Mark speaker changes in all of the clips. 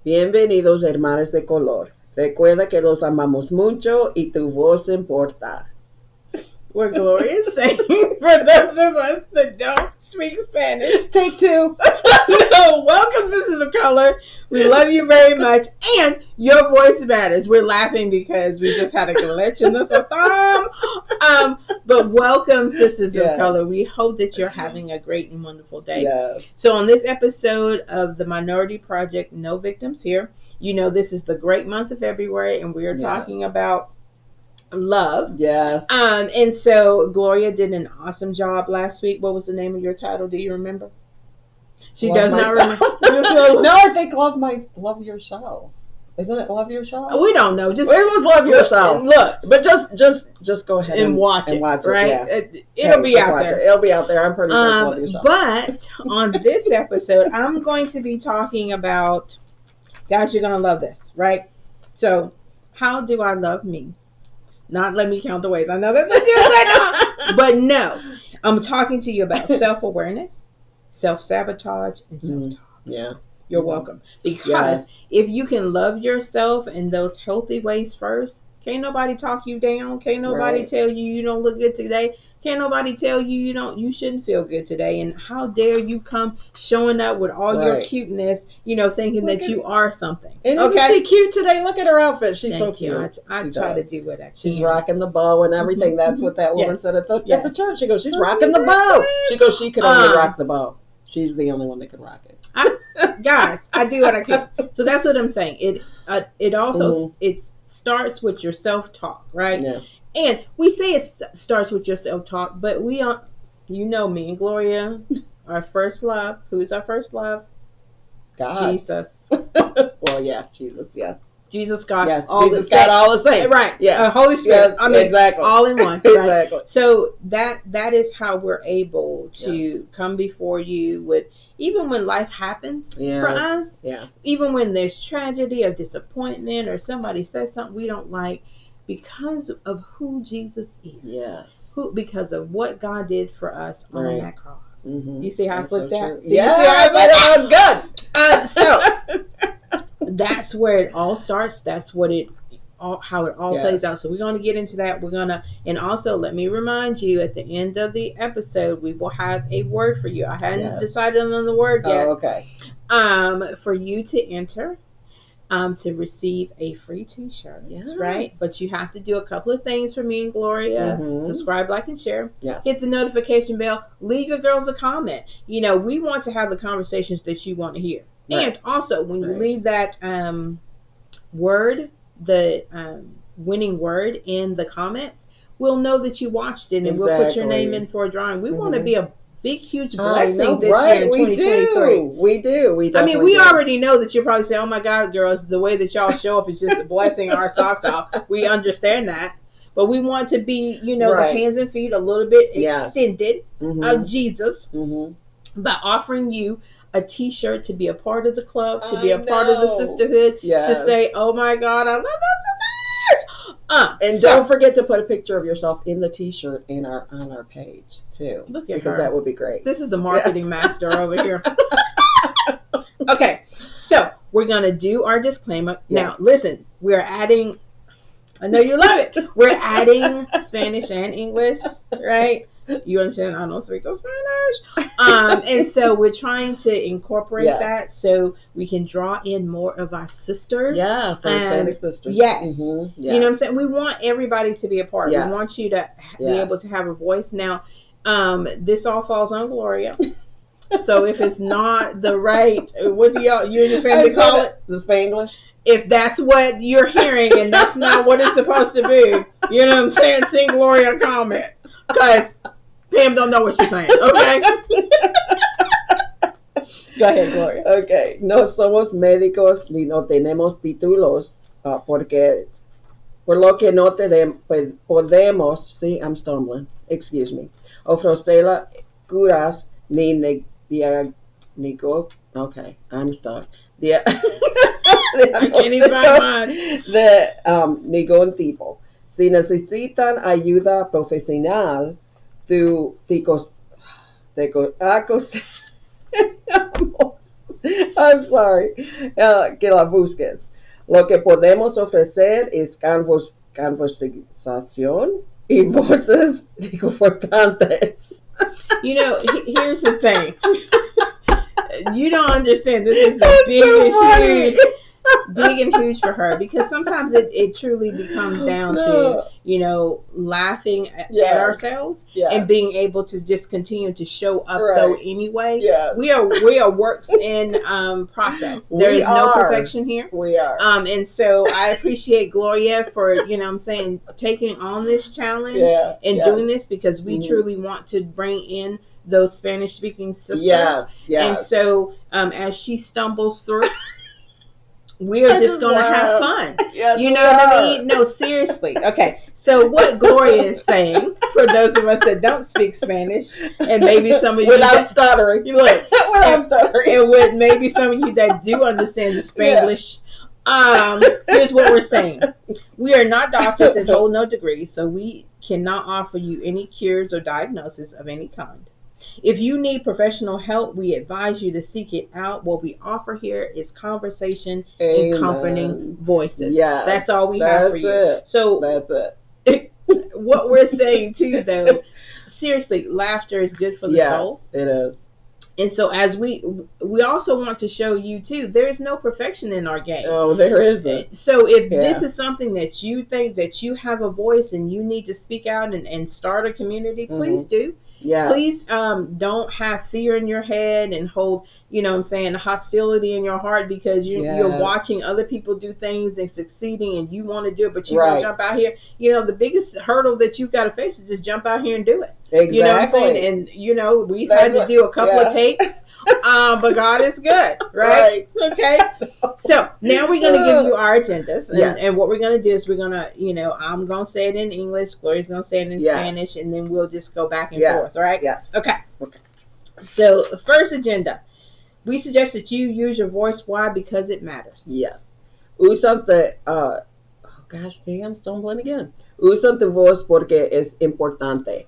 Speaker 1: Bienvenidos, hermanos de color. Recuerda que los amamos mucho y tu voz importa.
Speaker 2: What Gloria is saying for those of us that don't speak Spanish.
Speaker 1: Take two.
Speaker 2: No, welcome, Sisters of Color. We love you very much, and your voice matters. We're laughing because we just had a glitch in the system. But welcome, Sisters of Color. We hope that you're having a great and wonderful day.
Speaker 1: Yes.
Speaker 2: So on this episode of the Minority Project, No Victims Here, you know this is the great month of February, and we are talking about love.
Speaker 1: Yes.
Speaker 2: And so Gloria did an awesome job last week. What was the name of your title? Do you remember? She does not remember.
Speaker 1: No, I think love yourself. Isn't it Love Yourself?
Speaker 2: We don't know. Just
Speaker 1: it was Love Yourself.
Speaker 2: Look,
Speaker 1: but just go ahead
Speaker 2: and watch it. Right?
Speaker 1: Yeah.
Speaker 2: It'll be out there.
Speaker 1: It'll be out there. I'm pretty sure it's Love Yourself.
Speaker 2: But on this episode, I'm going to be talking about, guys, you're gonna love this, right? So, how do I love me? Not let me count the ways. I know that's what you said, but no, I'm talking to you about self-awareness, self-sabotage, and self-talk.
Speaker 1: Yeah.
Speaker 2: You're welcome. Because if you can love yourself in those healthy ways first, can't nobody talk you down. Can't nobody tell you don't look good today. Can't nobody tell you you shouldn't feel good today. And how dare you come showing up with all your cuteness, thinking that you are something.
Speaker 1: And isn't she cute today? Look at her outfit. She's so cute.
Speaker 2: I try to do what I can.
Speaker 1: She's rocking the bow and everything. That's what that woman said at the church. She goes, she's rocking the bow. She goes, she could only rock the bow. She's the only one that can rock it.
Speaker 2: Guys, I do what I can. So that's what I'm saying. It also it starts with your self-talk, right? Yeah. And we say it starts with your self-talk, but we are, me and Gloria, our first love. Who's our first love?
Speaker 1: God.
Speaker 2: Jesus.
Speaker 1: Well, yeah, Jesus, yes.
Speaker 2: Jesus got
Speaker 1: all the same.
Speaker 2: Right.
Speaker 1: Yeah.
Speaker 2: Holy Spirit.
Speaker 1: Yes, exactly.
Speaker 2: All in one. Right?
Speaker 1: Exactly.
Speaker 2: So that is how we're able to come before you with, even when life happens for us, even when there's tragedy or disappointment or somebody says something we don't like, because of who Jesus is.
Speaker 1: Yes.
Speaker 2: Because of what God did for us on that cross.
Speaker 1: Mm-hmm.
Speaker 2: You see how I flipped that?
Speaker 1: Yeah, that was good.
Speaker 2: So that's where it all starts. That's how it all plays out. So we're going to get into that. And also let me remind you, at the end of the episode, we will have a word for you. I hadn't decided on the word yet.
Speaker 1: Oh, okay.
Speaker 2: For you to enter, to receive a free t-shirt. Yes. Right? But you have to do a couple of things for me and Gloria. Mm-hmm. Subscribe, like, and share. Yes. Hit the notification bell. Leave your girls a comment. We want to have the conversations that you want to hear. Right. And also, when you leave that word, the winning word in the comments, we'll know that you watched it, and we'll put your name in for a drawing. We want to be a big, huge blessing this year in 2023.
Speaker 1: We do.
Speaker 2: We already know that you'll probably say, oh my God, girls, the way that y'all show up is just blessing our socks off. We understand that. But we want to be, the hands and feet a little bit extended of Jesus by offering you a t-shirt to be a part of the club, to be a part of the sisterhood, to say, oh my God, I love those sisters.
Speaker 1: And don't forget to put a picture of yourself in the t-shirt on our page too.
Speaker 2: Look at
Speaker 1: because
Speaker 2: her.
Speaker 1: That would be great.
Speaker 2: This is the marketing master over here. Okay, so we're going to do our disclaimer. Yes. Now, listen, we're adding, I know you love it, we're adding Spanish and English, right? You understand? I don't speak Spanish. And so we're trying to incorporate that so we can draw in more of our sisters.
Speaker 1: Yes, our Hispanic sisters.
Speaker 2: Yes. Mm-hmm. Yes. You know what I'm saying? We want everybody to be a part. Yes. We want you to be able to have a voice. Now, this all falls on Gloria. So if it's not the right, what do you and your family call it?
Speaker 1: The Spanglish?
Speaker 2: If that's what you're hearing and that's not what it's supposed to be, you know what I'm saying? Send Gloria a comment. Because Pam don't know what she's saying, okay? Go ahead, Gloria.
Speaker 1: Okay. No somos médicos ni no tenemos títulos porque por lo que no podemos, see, I'm stumbling, excuse me, ofrecer curas ni diagnóstico, okay, I'm stuck. I
Speaker 2: can't even find mine.
Speaker 1: De ningún tipo. Si necesitan ayuda profesional, I'm sorry. Que la busques. Lo que podemos ofrecer es conversación y voces importantes.
Speaker 2: You know, here's the thing. You don't understand. This is a big and huge for her, because sometimes it truly becomes down to, you know, laughing at ourselves and being able to just continue to show up though anyway. We are works in process. There is no perfection here.
Speaker 1: We are.
Speaker 2: And so I appreciate Gloria for, you know what I'm saying, taking on this challenge and doing this, because we truly want to bring in those Spanish speaking sisters.
Speaker 1: Yes.
Speaker 2: And so as she stumbles through, we are just going to have fun.
Speaker 1: Yes,
Speaker 2: you know what I mean? No, seriously. Okay. So what Gloria is saying, for those of us that don't speak Spanish, and maybe some of you
Speaker 1: without stuttering,
Speaker 2: without stuttering, and with maybe some of you that do understand the Spanglish, here's what we're saying: we are not doctors and hold no degrees, so we cannot offer you any cures or diagnosis of any kind. If you need professional help, we advise you to seek it out. What we offer here is conversation and comforting voices.
Speaker 1: Yeah,
Speaker 2: that's all we have for you.
Speaker 1: It.
Speaker 2: So
Speaker 1: that's
Speaker 2: it. What we're saying too, though, seriously, laughter is good for the soul.
Speaker 1: Yes, it is.
Speaker 2: And so as we also want to show you too, there is no perfection in our game.
Speaker 1: Oh, there isn't.
Speaker 2: So if this is something that you think that you have a voice and you need to speak out and start a community, please do.
Speaker 1: Yes.
Speaker 2: Please don't have fear in your head and hold, you know what I'm saying, hostility in your heart because you're watching other people do things and succeeding and you want to do it, but you want to jump out here. You know, the biggest hurdle that you've got to face is just jump out here and do it.
Speaker 1: Exactly.
Speaker 2: You know what I'm saying? And, you know, we've had to do a couple of takes. But God is good, right? Okay. So now we're going to give you our agendas. And what we're going to do is we're going to, you know, I'm going to say it in English. Gloria's going to say it in Spanish. And then we'll just go back and forth, right?
Speaker 1: Yes.
Speaker 2: Okay. So the first agenda. We suggest that you use your voice. Why? Because it matters.
Speaker 1: Yes. Usa I'm stumbling again. Usa tu voz porque es importante.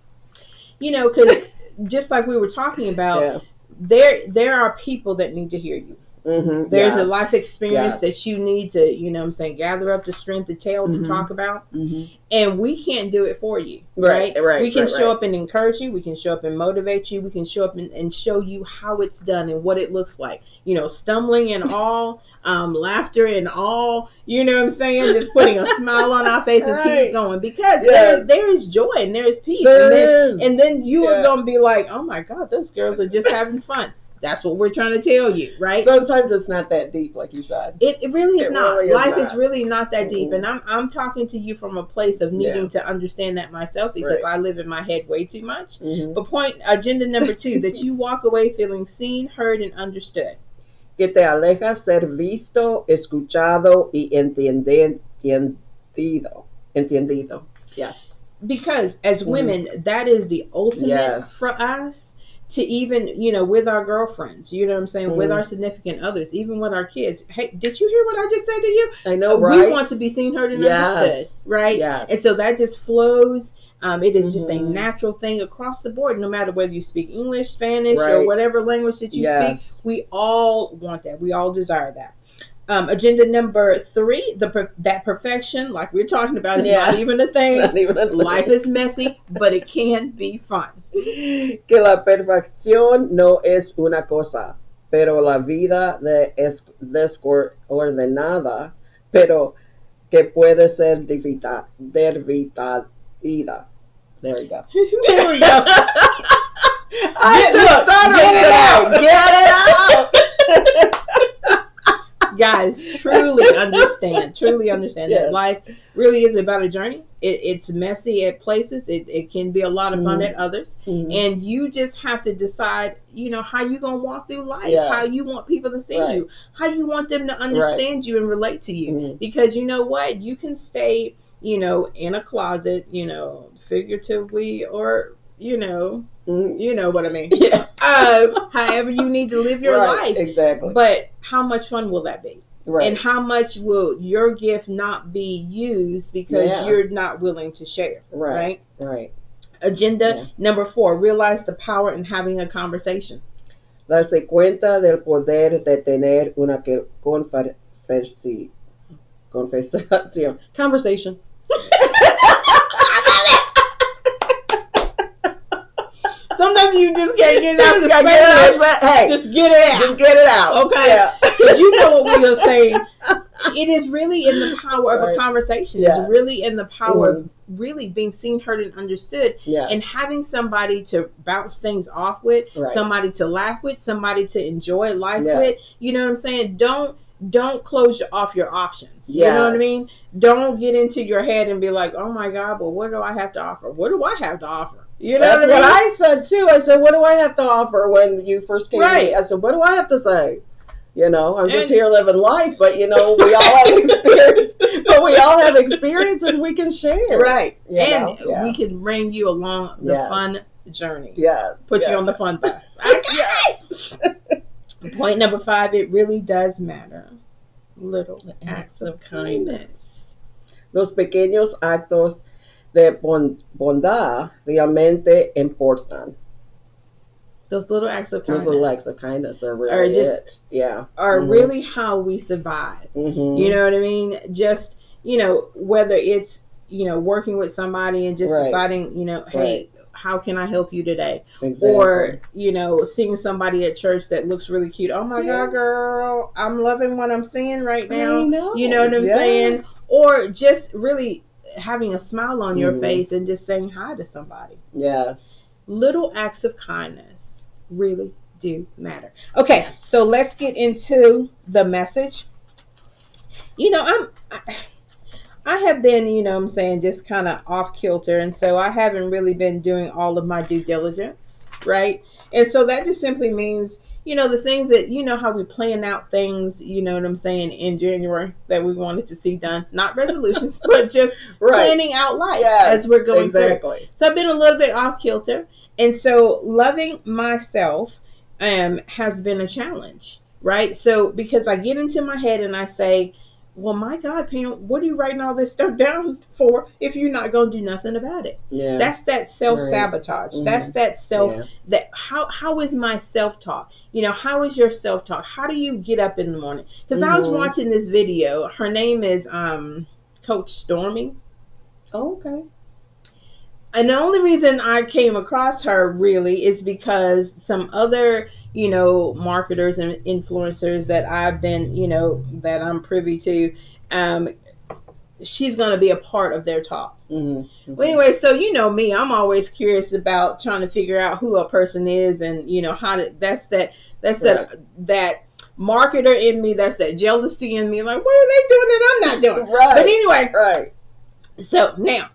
Speaker 2: You know, because just like we were talking about, there are people that need to hear you.
Speaker 1: Mm-hmm.
Speaker 2: There's a life experience that you need to, you know what I'm saying, gather up the strength to tell, to talk about. Mm-hmm. And we can't do it for you, right? We can show up and encourage you. We can show up and motivate you. We can show up and show you how it's done and what it looks like. You know, stumbling and all, laughter and all, you know what I'm saying? Just putting a smile on our face and keep going. Because there is joy and there is peace. And then you are going to be like, oh my God, those girls are just having fun. That's what we're trying to tell you, right?
Speaker 1: Sometimes it's not that deep, like you said.
Speaker 2: It really is not.
Speaker 1: Really
Speaker 2: Life is really not that deep. And I'm talking to you from a place of needing to understand that myself because I live in my head way too much. But agenda number 2, that you walk away feeling seen, heard, and understood.
Speaker 1: Que te alejas ser visto, escuchado y entendido. Yeah.
Speaker 2: Because as women, that is the ultimate for us. To even, you know, with our girlfriends, you know what I'm saying, with our significant others, even with our kids. Hey, did you hear what I just said to you?
Speaker 1: I know, right?
Speaker 2: We want to be seen, heard, and understood, right?
Speaker 1: Yes.
Speaker 2: And so that just flows. It is just a natural thing across the board, no matter whether you speak English, Spanish, or whatever language that you speak. We all want that. We all desire that. Agenda number 3, that perfection, like we're talking about, is not even a thing. Life is messy, but it can be fun.
Speaker 1: Que la perfección no es una cosa, pero la vida es desordenada, pero que puede ser divertida. There we go.
Speaker 2: There we go. Get it out. Guys, truly understand that life really is about a journey. It's messy at places. It can be a lot of fun at others. And you just have to decide, you know, how you going to walk through life, how you want people to see you, how you want them to understand you and relate to you. Because you know what? You can stay, you know, in a closet, you know, figuratively or, you know what I mean. However you need to live your life.
Speaker 1: Exactly.
Speaker 2: But how much fun will that be? And how much will your gift not be used because you're not willing to share? Right. Agenda number 4, realize the power in having a conversation.
Speaker 1: Darse cuenta del poder de tener una conversación. Conversation.
Speaker 2: Sometimes you just can't get it out the Spanish. Hey, just get it out.
Speaker 1: Just get it out.
Speaker 2: Okay. Because you know what we are saying. It is really in the power of a conversation. Yes. It's really in the power of really being seen, heard, and understood.
Speaker 1: Yes.
Speaker 2: And having somebody to bounce things off with, somebody to laugh with, somebody to enjoy life with. You know what I'm saying? Don't close off your options. Yes. You know what I mean? Don't get into your head and be like, oh my God, well, what do I have to offer? What do I have to offer? You know
Speaker 1: That's what I said too. I said, what do I have to offer when you first came to me? I said, what do I have to say? You know, I'm just here living life, but you know, we all have experience. But we all have experiences we can share.
Speaker 2: Right. We can bring you along the fun journey.
Speaker 1: Yes.
Speaker 2: Put you on the fun bus.
Speaker 1: Yes.
Speaker 2: Point number 5, it really does matter. Little acts of kindness.
Speaker 1: Los pequeños actos de bondad realmente importan.
Speaker 2: Those little acts of kindness.
Speaker 1: Those little acts of kindness are really
Speaker 2: really how we survive.
Speaker 1: Mm-hmm.
Speaker 2: You know what I mean? Just, you know, whether it's, you know, working with somebody and just deciding, you know, hey, how can I help you today?
Speaker 1: Exactly.
Speaker 2: Or, you know, seeing somebody at church that looks really cute. Oh my God, girl, I'm loving what I'm seeing right now.
Speaker 1: I know.
Speaker 2: You know what I'm saying? Or just really having a smile on your face and just saying hi to somebody.
Speaker 1: Yes.
Speaker 2: Little acts of kindness really do matter. Okay, so let's get into the message. You know, I have been, you know what I'm saying, just kind of off kilter, and so I haven't really been doing all of my due diligence, right? And so that just simply means, you know, the things that, you know, how we plan out things, you know what I'm saying, in January that we wanted to see done. Not resolutions, but just planning out life as we're going through. So I've been a little bit off kilter. And so loving myself has been a challenge, right? So because I get into my head and I say, well, my God, Pam, what are you writing all this stuff down for if you're not going to do nothing about it?
Speaker 1: Yeah.
Speaker 2: That's that self-sabotage. Mm-hmm. That's that self, that how is my self-talk? You know, how is your self-talk? How do you get up in the morning? Because I was watching this video. Her name is Coach Stormy.
Speaker 1: Oh, okay.
Speaker 2: And the only reason I came across her really is because some other, you know, marketers and influencers that I've been, you know, that I'm privy to, she's going to be a part of their talk.
Speaker 1: Mm-hmm.
Speaker 2: Well, anyway, so you know me, I'm always curious about trying to figure out who a person is, and you know how to. That's that marketer in me. That's that jealousy in me. Like, what are they doing that I'm not doing?
Speaker 1: Right.
Speaker 2: But anyway,
Speaker 1: right.
Speaker 2: So now,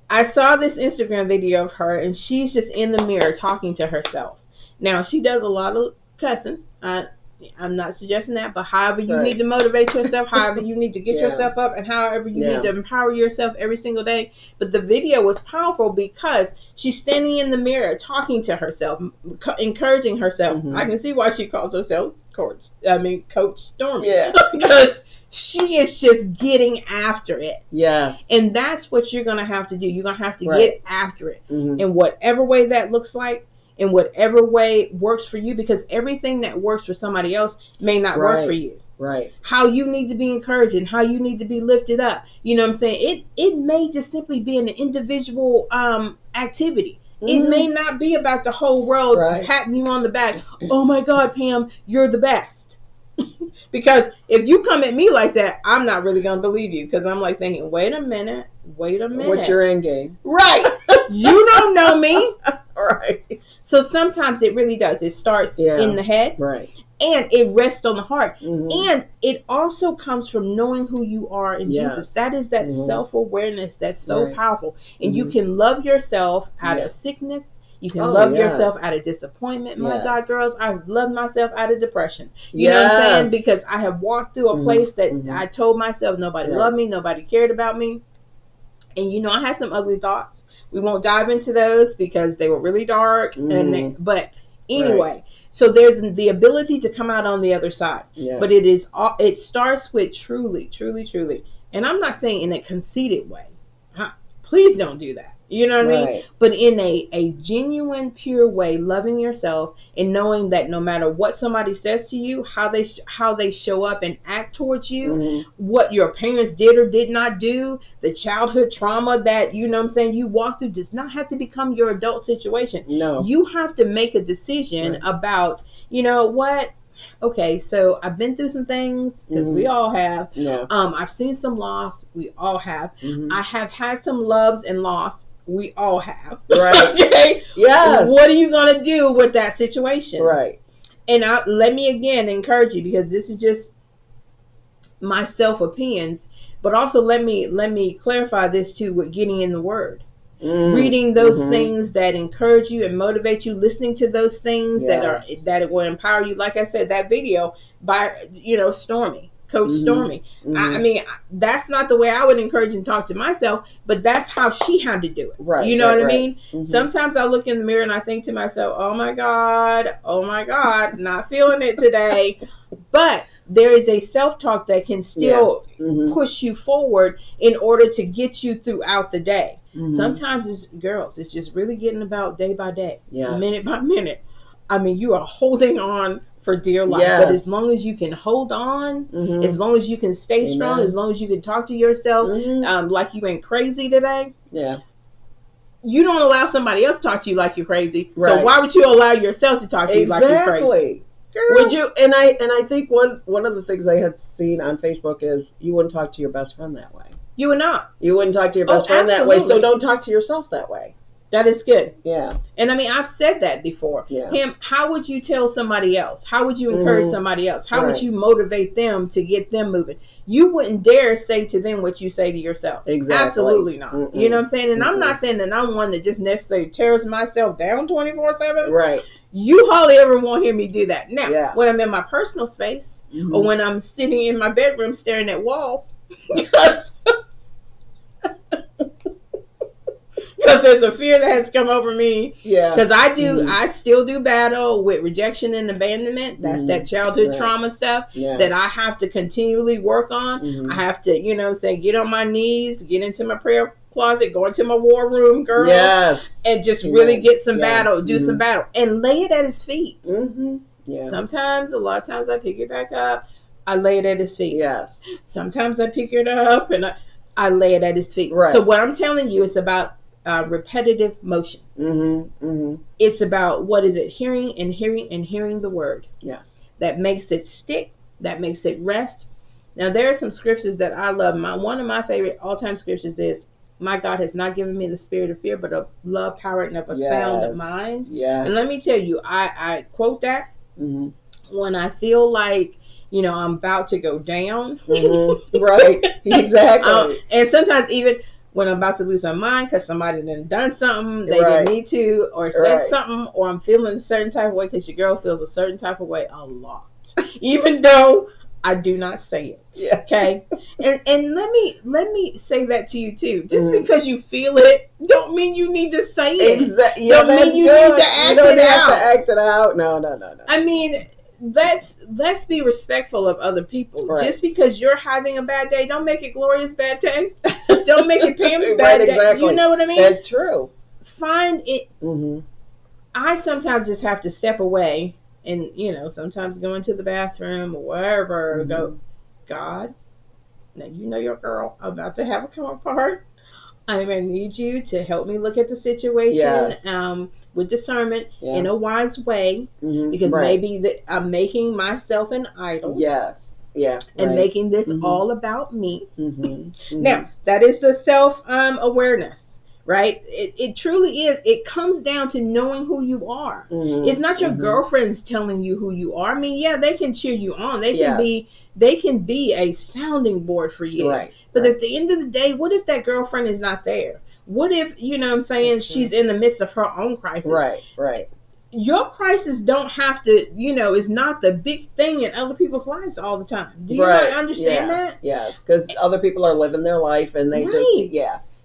Speaker 2: I saw this Instagram video of her, and she's just in the mirror talking to herself. Now, she does a lot of cussing. I'm not suggesting that, but however you need to motivate yourself, however you need to get yourself up, and however you need to empower yourself every single day. But the video was powerful because she's standing in the mirror talking to herself, encouraging herself. Mm-hmm. I can see why she calls herself Coach Stormy.
Speaker 1: Yeah.
Speaker 2: Because she is just getting after it.
Speaker 1: Yes.
Speaker 2: And that's what you're going to have to do. You're going to have to get after it. Mm-hmm. In whatever way that looks like, in whatever way works for you, because everything that works for somebody else may not work for you.
Speaker 1: Right.
Speaker 2: How you need to be encouraged and how you need to be lifted up. You know what I'm saying? It may just simply be an individual activity. Mm-hmm. It may not be about the whole world patting you on the back. Oh my God, Pam, you're the best. Because if you come at me like that, I'm not really going to believe you, because I'm like thinking, wait a minute.
Speaker 1: What's your end game?
Speaker 2: Right. You don't know me.
Speaker 1: Right.
Speaker 2: So sometimes it really does. It starts in the head.
Speaker 1: Right.
Speaker 2: And it rests on the heart.
Speaker 1: Mm-hmm.
Speaker 2: And it also comes from knowing who you are in Jesus. That is that self-awareness that's so powerful. And you can love yourself out of sickness. You can love yourself out of disappointment. My God, girls, I've loved myself out of depression. You know what I'm saying? Because I have walked through a place that I told myself nobody loved me, nobody cared about me. And, you know, I had some ugly thoughts. We won't dive into those because they were really dark. But anyway, so there's the ability to come out on the other side. Yeah. But it starts with truly. And I'm not saying in a conceited way. Please don't do that. You know what I mean? But in a genuine, pure way, loving yourself, but in a genuine, pure way, loving yourself, and knowing that no matter what somebody says to you, how they show up and act towards you, what your parents did or did not do, the childhood trauma that, you know what I'm saying, you walk through does not have to become your adult situation.
Speaker 1: No.
Speaker 2: You have to make a decision about, you know what? Okay, so I've been through some things, because we all have.
Speaker 1: Yeah.
Speaker 2: I've seen some loss. We all have. I have had some loves and loss. We all have.
Speaker 1: Right.
Speaker 2: Okay?
Speaker 1: Yes.
Speaker 2: What are you going to do with that situation?
Speaker 1: Right.
Speaker 2: And let me again encourage you, because this is just my self opinions, but also let me clarify this too with getting in the Word. Reading those things that encourage you and motivate you, listening to those things that will empower you. Like I said, that video by Stormy, Coach Stormy. I mean, that's not the way I would encourage and talk to myself, but that's how she had to do it.
Speaker 1: Right.
Speaker 2: You know what I mean? Sometimes I look in the mirror and I think to myself, oh my God, not feeling it today. But there is a self-talk that can still push you forward in order to get you throughout the day. Sometimes it's just really getting about day by day, minute by minute. I mean, you are holding on for dear life. But as long as you can hold on, as long as you can stay strong, as long as you can talk to yourself like you ain't crazy today. Yeah. You don't allow somebody else to talk to you like you're crazy. Right. So why would you allow yourself to talk to you like you're crazy? Girl.
Speaker 1: Would you? And I think one of the things I had seen on Facebook is you wouldn't talk to your best friend that way.
Speaker 2: You would not.
Speaker 1: You wouldn't talk to your best friend that way, so don't talk to yourself that way.
Speaker 2: That is good.
Speaker 1: Yeah.
Speaker 2: And I mean, I've said that before.
Speaker 1: Yeah.
Speaker 2: How would you tell somebody else? How would you encourage somebody else? How would you motivate them to get them moving? You wouldn't dare say to them what you say to yourself. Exactly. Absolutely not. You know what I'm saying? And I'm not saying that I'm one that just necessarily tears myself down 24/7. Right. You hardly ever won't hear me do that. Now, when I'm in my personal space or when I'm sitting in my bedroom staring at walls, because there's a fear that has come over me. Yeah. Because I still do battle with rejection and abandonment. That's that childhood trauma stuff that I have to continually work on. I have to, get on my knees, get into my prayer closet, go into my war room, girl. Yes. And just really get some battle, do some battle, and lay it at his feet. Yeah. Sometimes, a lot of times I pick it back up. I lay it at his feet. Yes. Sometimes I pick it up and I lay it at his feet. Right. So what I'm telling you is about repetitive motion. It's about, what is it? Hearing and hearing and hearing the word. Yes. That makes it stick. That makes it rest. Now, there are some scriptures that I love. One of my favorite all-time scriptures is, my God has not given me the spirit of fear, but of love, power, and of a sound mind. Yeah. And let me tell you, I quote that when I feel like, I'm about to go down. Right. Exactly. And sometimes even when I'm about to lose my mind because somebody done something they didn't need to, or said something, or I'm feeling a certain type of way, because your girl feels a certain type of way a lot, even though I do not say it. Yeah. Okay. And let me say that to you too. Just because you feel it, don't mean you need to say it. Exactly. Yeah, don't mean you need to act it out. You don't have to act it out. No. I mean, let's be respectful of other people. Right. Just because you're having a bad day, don't make it Gloria's bad day. Don't make it Pam's bad day. Exactly. You know what I mean? That's true. Find it. I sometimes just have to step away and, sometimes go into the bathroom or wherever, go, God, now you know your girl, I'm about to have a come apart. I'm going to need you to help me look at the situation with discernment in a wise way, because maybe I'm making myself an idol. Yes. Yeah. And making this all about me. Now, that is the self-awareness. Right? It truly is. It comes down to knowing who you are. It's not your girlfriends telling you who you are. I mean, yeah, they can cheer you on. They can be a sounding board for you. Right. But at the end of the day, what if that girlfriend is not there? What if, she's in the midst of her own crisis? Right. Your crisis don't have to, is not the big thing in other people's lives all the time. Do you not understand that? Yes, because other people are living their life and they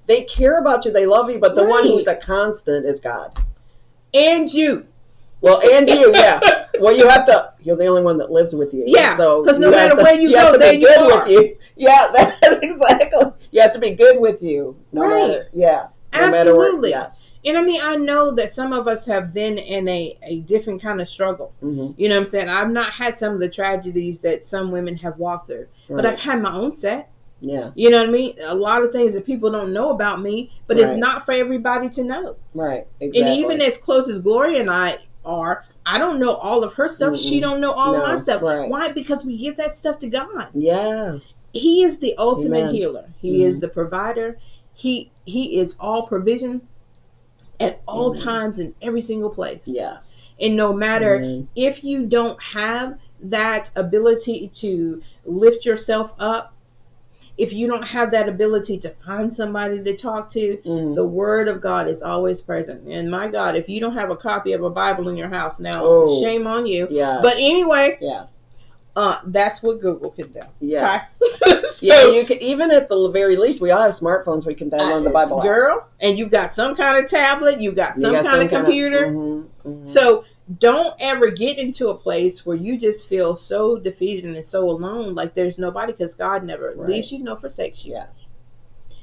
Speaker 2: they care about you. They love you. But the one who's a constant is God. And you. Well, and you, yeah. Well, you're the only one that lives with you. Yeah. So because no matter where you go, there you are. With you. Yeah, that's exactly. You have to be good with you. No matter. Yeah. Absolutely.
Speaker 1: Yes.
Speaker 2: And I mean, I know that some of us have been in a different kind of struggle.
Speaker 1: Mm-hmm.
Speaker 2: You know what I'm saying? I've not had some of the tragedies that some women have walked through, but I've had my own set.
Speaker 1: Yeah.
Speaker 2: You know what I mean? A lot of things that people don't know about me, but it's not for everybody to know.
Speaker 1: Right. Exactly.
Speaker 2: And even as close as Gloria and I are, I don't know all of her stuff. She don't know all of my stuff.
Speaker 1: Right.
Speaker 2: Why? Because we give that stuff to God.
Speaker 1: Yes.
Speaker 2: He is the ultimate healer. He is the provider. He is all provision at all times in every single place.
Speaker 1: Yes.
Speaker 2: And no matter if you don't have that ability to lift yourself up, if you don't have that ability to find somebody to talk to, the Word of God is always present. And my God, if you don't have a copy of a Bible in your house now, shame on you.
Speaker 1: Yeah.
Speaker 2: But anyway, that's what Google can do.
Speaker 1: Yes.
Speaker 2: So,
Speaker 1: yeah, you can, even at the very least, we all have smartphones. We can download the Bible app.
Speaker 2: Girl, and you've got some kind of tablet, you've got some kind of computer. So don't ever get into a place where you just feel so defeated and so alone, like there's nobody, because God never leaves you nor forsakes you.
Speaker 1: Yes.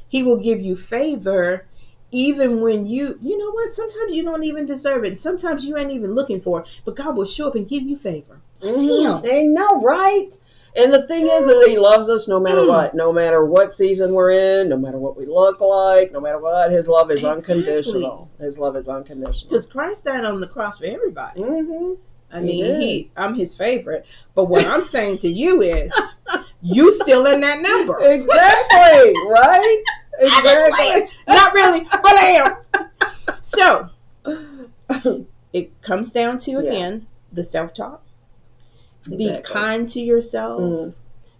Speaker 1: He
Speaker 2: will give you favor even when you know what, sometimes you don't even deserve it. Sometimes you ain't even looking for it, but God will show up and give you favor.
Speaker 1: I know, right? And the thing is that He loves us no matter what. No matter what season we're in, no matter what we look like, no matter what, His love is unconditional. His love is unconditional.
Speaker 2: Because Christ died on the cross for everybody. I mean, I'm His favorite. But what I'm saying to you is, you still in that number.
Speaker 1: Exactly, right? Exactly.
Speaker 2: Not really, but I am. So, it comes down to, again, the self-talk. Be kind to yourself.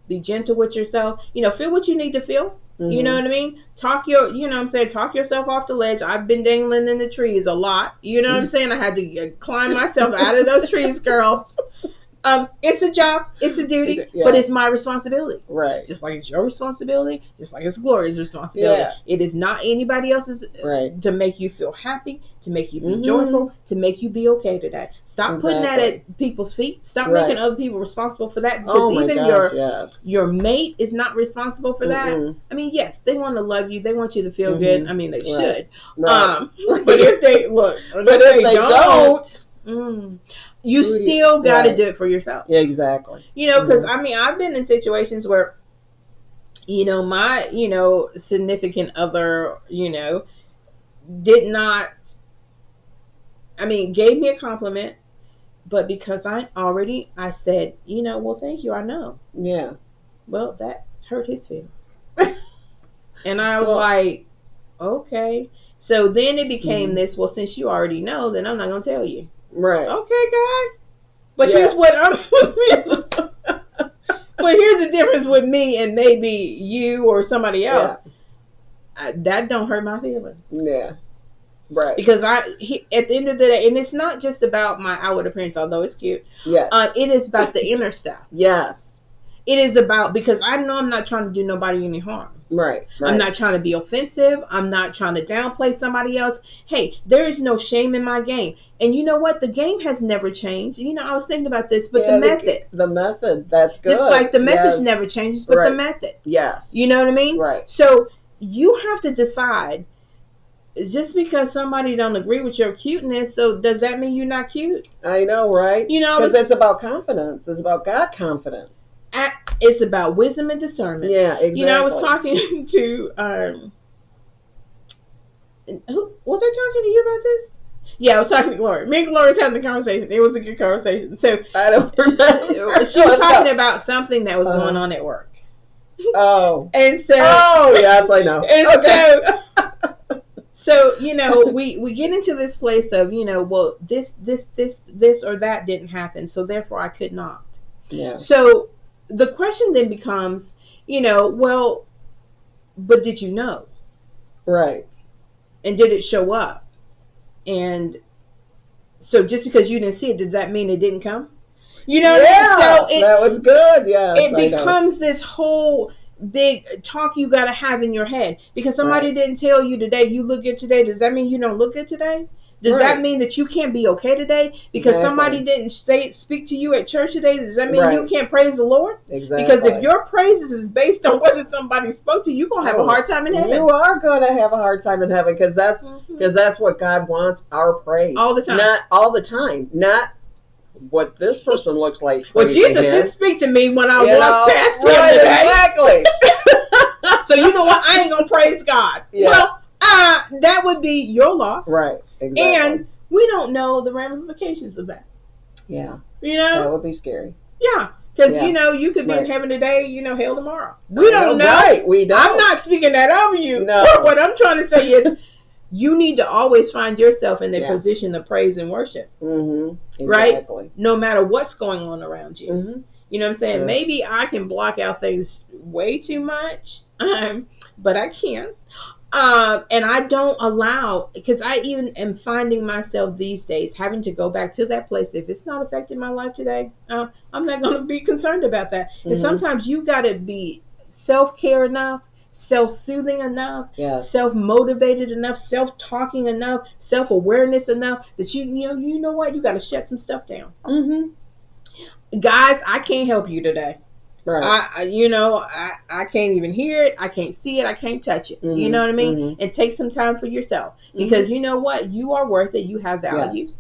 Speaker 2: Be gentle with yourself. Feel what you need to feel. You know what I mean? Talk yourself off the ledge. I've been dangling in the trees a lot. You know what I'm saying? I had to climb myself out of those trees, girls. It's a job, it's a duty, but it's my responsibility.
Speaker 1: Right.
Speaker 2: Just like it's your responsibility, just like it's Gloria's responsibility. Yeah. It is not anybody else's to make you feel happy, to make you be joyful, to make you be okay today. Stop putting that at people's feet. Stop making other people responsible for that, because your mate is not responsible for that. I mean, yes, they want to love you, they want you to feel good. I mean, they should. But if they don't, you still got to do it for yourself.
Speaker 1: Yeah, exactly.
Speaker 2: Because I mean, I've been in situations where, my, significant other, did not, gave me a compliment, but because I said, well, thank you, I know.
Speaker 1: Yeah.
Speaker 2: Well, that hurt his feelings. And I was like, okay. So then it became this, well, since you already know, then I'm not going to tell you.
Speaker 1: Right.
Speaker 2: Okay, God. But here's what but here's the difference with me and maybe you or somebody else. That don't hurt my feelings.
Speaker 1: Yeah. Right.
Speaker 2: Because at the end of the day, and it's not just about my outward appearance, although it's cute.
Speaker 1: Yeah.
Speaker 2: It is about the inner stuff.
Speaker 1: Yes. It
Speaker 2: is about, because I know I'm not trying to do nobody any harm.
Speaker 1: Right.
Speaker 2: I'm not trying to be offensive. I'm not trying to downplay somebody else. Hey, there is no shame in my game. And you know what? The game has never changed. I was thinking about this, but the method.
Speaker 1: The method, that's good.
Speaker 2: Just like the message never changes, but the method.
Speaker 1: Yes.
Speaker 2: You know what I mean?
Speaker 1: Right.
Speaker 2: So you have to decide, just because somebody don't agree with your cuteness, so does that mean you're not cute?
Speaker 1: I know, right? Because it's about confidence. It's about God confidence.
Speaker 2: It's about wisdom and discernment.
Speaker 1: Yeah, exactly.
Speaker 2: I was talking to who was I talking to you about this? Yeah, I was talking to Gloria. Me and Gloria was having a conversation. It was a good conversation. So
Speaker 1: I don't remember.
Speaker 2: She was talking about something that was going on at work.
Speaker 1: Oh.
Speaker 2: And so
Speaker 1: yes, I know.
Speaker 2: And so we get into this place of, well, this or that didn't happen, so therefore I could not.
Speaker 1: Yeah.
Speaker 2: So the question then becomes, well, but did you know?
Speaker 1: Right.
Speaker 2: And did it show up? And so just because you didn't see it, does that mean it didn't come? You know what I mean? So
Speaker 1: that was good. Yeah.
Speaker 2: It becomes this whole big talk you got to have in your head, because somebody didn't tell you today you look good today. Does that mean you don't look good today? Does that mean that you can't be okay today because somebody didn't speak to you at church today? Does that mean you can't praise the Lord?
Speaker 1: Exactly.
Speaker 2: Because if your praises is based on whether somebody spoke to you, you're going to have a hard time in heaven.
Speaker 1: You are going to have a hard time in heaven because that's what God wants, our praise.
Speaker 2: All the time.
Speaker 1: Not all the time. Not what this person looks like.
Speaker 2: Well, Jesus didn't speak to me when I walked past him today.
Speaker 1: Exactly.
Speaker 2: So you know what? I ain't going to praise God. Yeah. Well, that would be your loss.
Speaker 1: Right. Exactly.
Speaker 2: And we don't know the ramifications of that.
Speaker 1: Yeah.
Speaker 2: That
Speaker 1: would be scary.
Speaker 2: Yeah. Because, you could be in heaven today, hell tomorrow. We don't know.
Speaker 1: Right. We don't.
Speaker 2: I'm not speaking that over you.
Speaker 1: No.
Speaker 2: What I'm trying to say is you need to always find yourself in a position of praise and worship.
Speaker 1: Mm-hmm.
Speaker 2: Exactly. Right? No matter what's going on around you.
Speaker 1: Mm-hmm.
Speaker 2: You know what I'm saying? Maybe I can block out things way too much, but I can. And I don't allow, because I even am finding myself these days having to go back to that place. If it's not affecting my life today, I'm not going to be concerned about that. Mm-hmm. And sometimes you got to be self-care enough, self-soothing enough, self-motivated enough, self-talking enough, self-awareness enough that you know what, you got to shut some stuff down. Mm-hmm. Guys, I can't help you today. Right. I can't even hear it. I can't see it. I can't touch it. Mm-hmm. You know what I mean? Mm-hmm. And take some time for yourself, because you know what? You are worth it. You have value. Yes.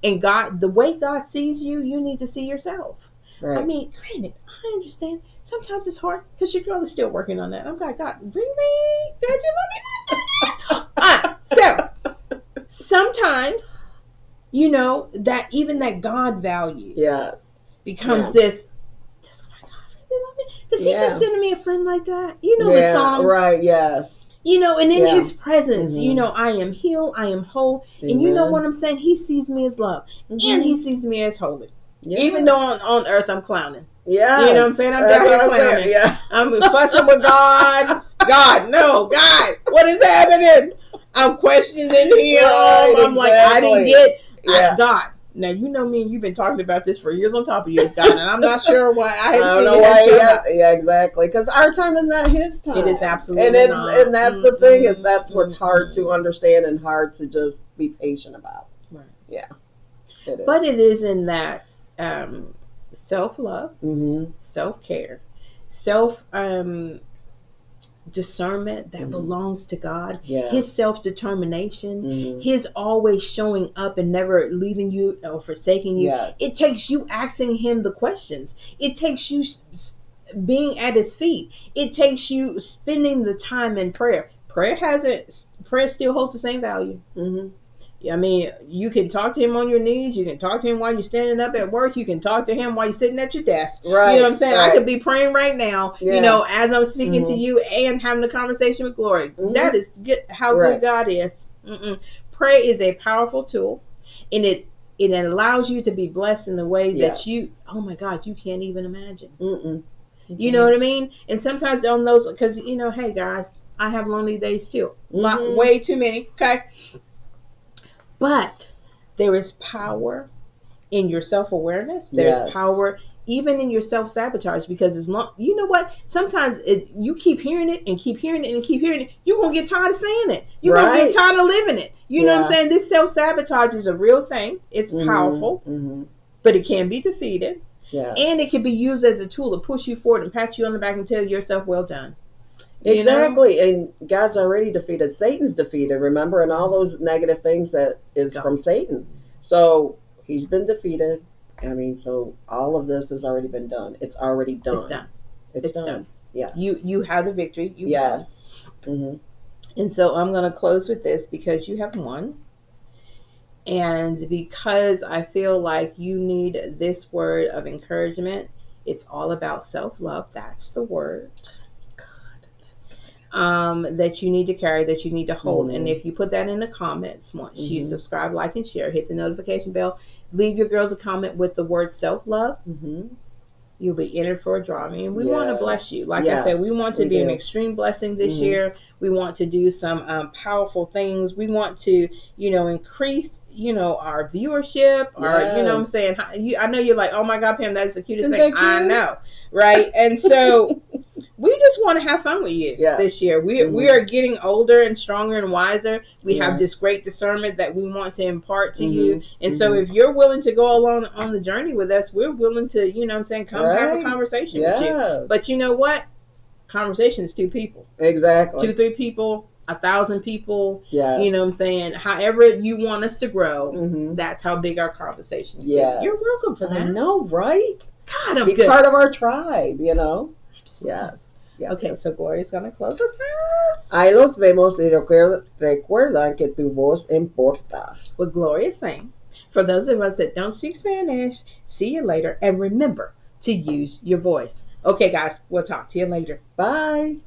Speaker 2: And God, the way God sees you, you need to see yourself. Right. I mean, granted, I understand. Sometimes it's hard because your girl is still working on that. I'm like, God, really? God, you love me? So sometimes, that even that God value becomes this. Does he consider me a friend like that? The song.
Speaker 1: Right, yes.
Speaker 2: And in his presence, I am healed, I am whole. Amen. And you know what I'm saying? He sees me as love. Mm-hmm. And he sees me as holy. Yes. Even though on earth I'm clowning. Yeah. You know what I'm saying? I'm down here clowning. Yeah. I'm fussing with God. God, no, God, what is happening? I'm questioning him. Right, I'm like, I didn't get God. Now, you know me and you've been talking about this for years on top of years, God, and I'm not sure why I don't know why.
Speaker 1: Yeah, exactly. Because our time is not his time.
Speaker 2: It is absolutely not.
Speaker 1: And that's the thing, is that's what's hard to understand and hard to just be patient about. Right. Yeah.
Speaker 2: It is. But it is in that self-love, self-care, discernment that belongs to God, his self-determination, his always showing up and never leaving you or forsaking you. It takes you asking him the questions. It takes you being at his feet. It takes you spending the time in prayer. Prayer still holds the same value. I mean, you can talk to him on your knees. You can talk to him while you're standing up at work. You can talk to him while you're sitting at your desk. Right. You know what I'm saying? Right. I could be praying right now, as I'm speaking to you and having a conversation with Gloria. That is how good God is. Prayer is a powerful tool, and it allows you to be blessed in a way that oh my God, you can't even imagine. You know what I mean? And sometimes on those, because, hey guys, I have lonely days too. Way too many. Okay. But there is power in your self-awareness. There's power even in your self-sabotage, because you know what? Sometimes you keep hearing it and keep hearing it and keep hearing it. You're going to get tired of saying it. You're going to get tired of living it. You know what I'm saying? This self-sabotage is a real thing. It's powerful, but it can be defeated. Yes. And it can be used as a tool to push you forward and pat you on the back and tell yourself, well done.
Speaker 1: Exactly. And God's already defeated. Satan's defeated, remember? And all those negative things that is from Satan. So he's been defeated. I mean, so all of this has already been done. It's already done.
Speaker 2: It's done.
Speaker 1: It's done. Yes.
Speaker 2: You have the victory.
Speaker 1: Yes.
Speaker 2: And so I'm going to close with this, because you have won. And because I feel like you need this word of encouragement. It's all about self-love. That's the word. That you need to carry, that you need to hold. And if you put that in the comments, once you subscribe, like, and share, hit the notification bell, leave your girls a comment with the word self-love, you'll be entered for a drawing. And we want to bless you. Like I said, we want to be an extreme blessing this year. We want to do some powerful things. We want to, increase, our viewership, or, you know what I'm saying? I know you're like, oh my God, Pam, that's the cutest thing. I know. Right. And so we just want to have fun with you this year. We are getting older and stronger and wiser. We have this great discernment that we want to impart to you. And so if you're willing to go along on the journey with us, we're willing to, you know what I'm saying, come have a conversation with you. But you know what? Conversation is two people.
Speaker 1: Exactly.
Speaker 2: 2-3 people, 1,000 people. You know what I'm saying? However you want us to grow, that's how big our conversation is. You're welcome for that.
Speaker 1: I know, right?
Speaker 2: God, I'm
Speaker 1: Be
Speaker 2: good.
Speaker 1: part of our tribe, you know? Yes.
Speaker 2: Okay, so Gloria's going to close us out.
Speaker 1: Ahí los vemos y recuerdan que tu voz importa.
Speaker 2: What Gloria's saying. For those of us that don't speak Spanish, see you later. And remember to use your voice. Okay, guys, we'll talk to you later.
Speaker 1: Bye.